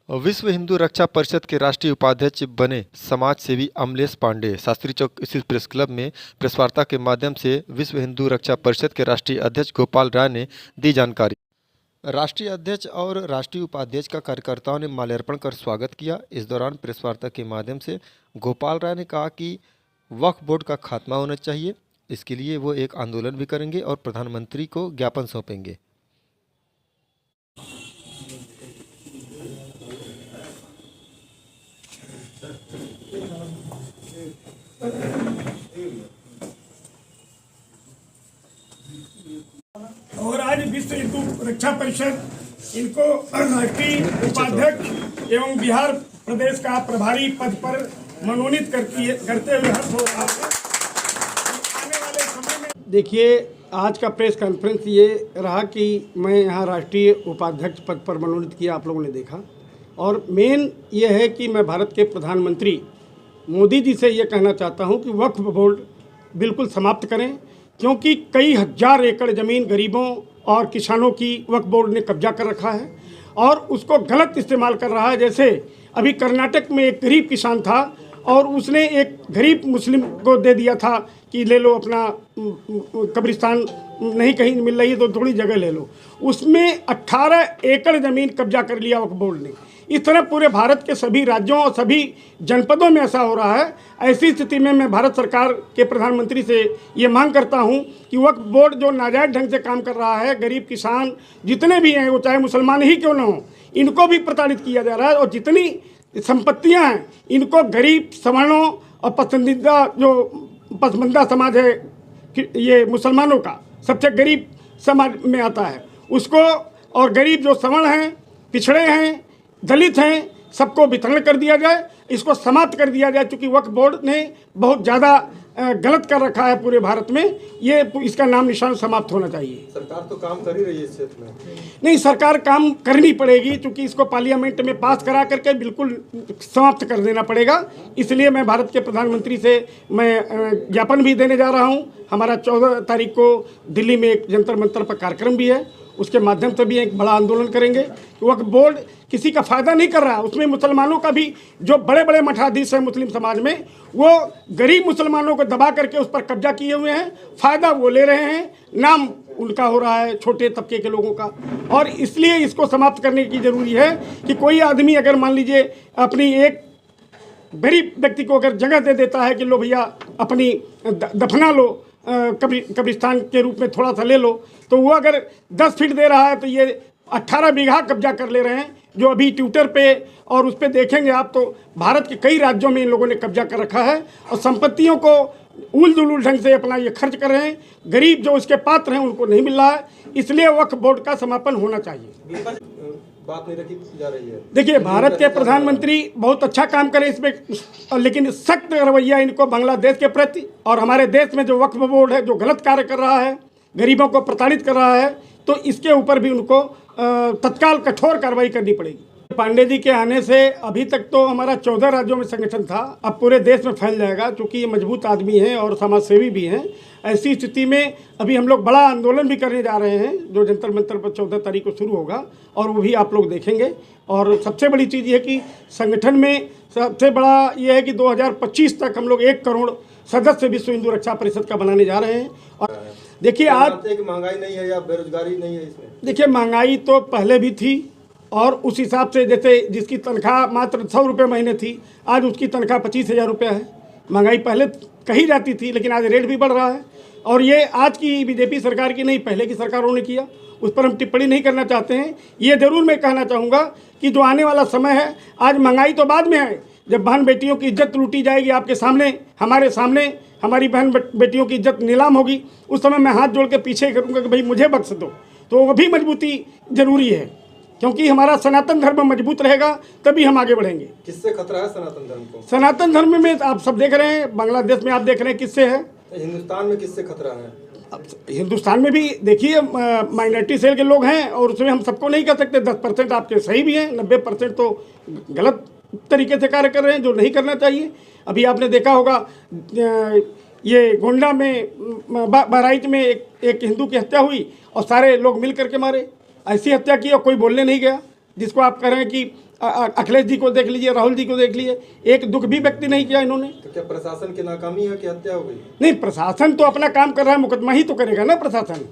विश्व हिंदू रक्षा परिषद के राष्ट्रीय उपाध्यक्ष बने समाज सेवी अमलेश पांडे शास्त्री चौक स्थित प्रेस क्लब में प्रेस वार्ता के माध्यम से विश्व हिंदू रक्षा परिषद के राष्ट्रीय अध्यक्ष गोपाल राय ने दी जानकारी। राष्ट्रीय अध्यक्ष और राष्ट्रीय उपाध्यक्ष का कार्यकर्ताओं ने माल्यार्पण कर स्वागत किया। इस दौरान प्रेस वार्ता के माध्यम से गोपाल राय ने कहा कि वक्फ बोर्ड का खात्मा होना चाहिए। इसके लिए वो एक आंदोलन भी करेंगे और प्रधानमंत्री को ज्ञापन सौंपेंगे। और आज विश्व हिंदू रक्षा परिषद इनको राष्ट्रीय उपाध्यक्ष एवं बिहार प्रदेश का प्रभारी पद पर मनोनीत करते हुए हर्ष हो रहा है। आने वाले समय में देखिए, आज का प्रेस कॉन्फ्रेंस ये रहा कि मैं यहाँ राष्ट्रीय उपाध्यक्ष पद पर मनोनीत किया, आप लोगों ने देखा। और मेन ये है कि मैं भारत के प्रधानमंत्री मोदी जी से ये कहना चाहता हूँ कि वक्फ बोर्ड बिल्कुल समाप्त करें, क्योंकि कई हजार एकड़ ज़मीन गरीबों और किसानों की वक्फ बोर्ड ने कब्जा कर रखा है और उसको गलत इस्तेमाल कर रहा है। जैसे अभी कर्नाटक में एक गरीब किसान था और उसने एक गरीब मुस्लिम को दे दिया था कि ले लो अपना कब्रिस्तान, नहीं कहीं मिल रही है तो थोड़ी जगह ले लो। उसमें 18 एकड़ ज़मीन कब्जा कर लिया वक्फ बोर्ड ने। इस तरह पूरे भारत के सभी राज्यों और सभी जनपदों में ऐसा हो रहा है। ऐसी स्थिति में मैं भारत सरकार के प्रधानमंत्री से ये मांग करता हूँ कि वक्फ बोर्ड जो नाजायज़ ढंग से काम कर रहा है, गरीब किसान जितने भी हैं, वो चाहे मुसलमान ही क्यों ना हो, इनको भी प्रताड़ित किया जा रहा है। और जितनी संपत्तियाँ हैं इनको गरीब सवर्णों और पसंदीदा जो पसमंदा समाज है, ये मुसलमानों का सबसे गरीब समाज में आता है उसको, और गरीब जो सवर्ण हैं, पिछड़े हैं, दलित हैं, सबको वितरण कर दिया जाए, इसको समाप्त कर दिया जाए। क्योंकि वक्फ बोर्ड ने बहुत ज़्यादा गलत कर रखा है पूरे भारत में। ये इसका नाम निशान समाप्त होना चाहिए। सरकार तो काम कर ही रही है इस क्षेत्र में। नहीं, सरकार काम करनी पड़ेगी, क्योंकि इसको पार्लियामेंट में पास करा करके बिल्कुल समाप्त कर देना पड़ेगा। इसलिए मैं भारत के प्रधानमंत्री से मैं ज्ञापन भी देने जा रहा हूँ। हमारा 14 तारीख को दिल्ली में एक जंतर मंतर पर कार्यक्रम भी है, उसके माध्यम से भी एक बड़ा आंदोलन करेंगे। वक्फ बोर्ड किसी का फ़ायदा नहीं कर रहा, उसमें मुसलमानों का भी जो बड़े बड़े मठाधीश हैं मुस्लिम समाज में, वो गरीब मुसलमानों को दबा करके उस पर कब्जा किए हुए हैं। फ़ायदा वो ले रहे हैं, नाम उनका हो रहा है छोटे तबके के लोगों का। और इसलिए इसको समाप्त करने की ज़रूरी है कि कोई आदमी अगर मान लीजिए अपनी एक गरीब व्यक्ति को अगर जगह दे देता है कि लो भैया अपनी दफना लो, कब्रिस्तान के रूप में थोड़ा सा ले लो, तो वो अगर 10 फीट दे रहा है तो ये 18 बीघा कब्जा कर ले रहे हैं, जो अभी ट्विटर पे और उस पर देखेंगे आप तो भारत के कई राज्यों में इन लोगों ने कब्जा कर रखा है और संपत्तियों को उल दुलूल ढंग से अपना ये खर्च कर रहे हैं। गरीब जो उसके पात्र हैं उनको नहीं मिल रहा है, इसलिए वक्फ बोर्ड का समापन होना चाहिए। बात नहीं रखी जा रही है। देखिए, भारत के प्रधानमंत्री बहुत अच्छा काम करें इसमें, लेकिन सख्त रवैया इनको बांग्लादेश के प्रति और हमारे देश में जो वक्फ बोर्ड है जो गलत कार्य कर रहा है, गरीबों को प्रताड़ित कर रहा है, तो इसके ऊपर भी उनको तत्काल कठोर कार्रवाई करनी पड़ेगी। पांडे जी के आने से अभी तक तो हमारा 14 राज्यों में संगठन था, अब पूरे देश में फैल जाएगा, क्योंकि ये मजबूत आदमी हैं और समाज सेवी भी हैं। ऐसी स्थिति में अभी हम लोग बड़ा आंदोलन भी करने जा रहे हैं, जो जंतर मंतर पर 14 तारीख को शुरू होगा और वो भी आप लोग देखेंगे। और सबसे बड़ी चीज़ ये कि संगठन में सबसे बड़ा ये है कि 2025 तक हम लोग 1 करोड़ सदस्य विश्व हिंदू रक्षा परिषद का बनाने जा रहे हैं। और देखिए, आज महंगाई नहीं है या बेरोजगारी नहीं है इसमें? देखिए, महंगाई तो पहले भी थी और उस हिसाब से जैसे जिसकी तनख्वाह मात्र 100 रुपये महीने थी, आज उसकी तनख्वाह 25,000 रुपये है। महंगाई पहले कही जाती थी, लेकिन आज रेट भी बढ़ रहा है। और ये आज की बीजेपी सरकार की नहीं, पहले की सरकारों ने किया, उस पर हम टिप्पणी नहीं करना चाहते हैं। ये ज़रूर मैं कहना चाहूँगा कि जो आने वाला समय है, आज महंगाई तो बाद में है, जब बहन बेटियों की इज्जत लूटी जाएगी आपके सामने, हमारे सामने हमारी बहन बेटियों की इज्जत नीलाम होगी, उस समय मैं हाथ जोड़ के पीछे करूँगा कि भाई मुझे बख्श दो। तो वो भी मजबूती ज़रूरी है, क्योंकि हमारा सनातन धर्म मजबूत रहेगा तभी हम आगे बढ़ेंगे। किससे खतरा है सनातन धर्म को? सनातन धर्म में आप सब देख रहे हैं, बांग्लादेश में आप देख रहे हैं किससे है, हिंदुस्तान में किससे खतरा है? हिंदुस्तान में भी देखिए माइनॉरिटी सेल के लोग हैं, और उसमें हम सबको नहीं कह सकते। 10% आपके सही भी हैं, 90% तो गलत तरीके से कार्य कर रहे हैं, जो नहीं करना चाहिए। अभी आपने देखा होगा ये गोंडा में बहराइच में एक हिंदू की हत्या हुई और सारे लोग मिल करके मारे। ऐसी हत्या की और कोई बोलने नहीं गया। जिसको आप कह रहे हैं कि अखिलेश जी को देख लीजिए, राहुल जी को देख लीजिए, एक दुख भी व्यक्त नहीं किया इन्होंने। तो क्या प्रशासन की नाकामी है कि हत्या हो गई? नहीं, प्रशासन तो अपना काम कर रहा है, मुकदमा ही तो करेगा ना प्रशासन।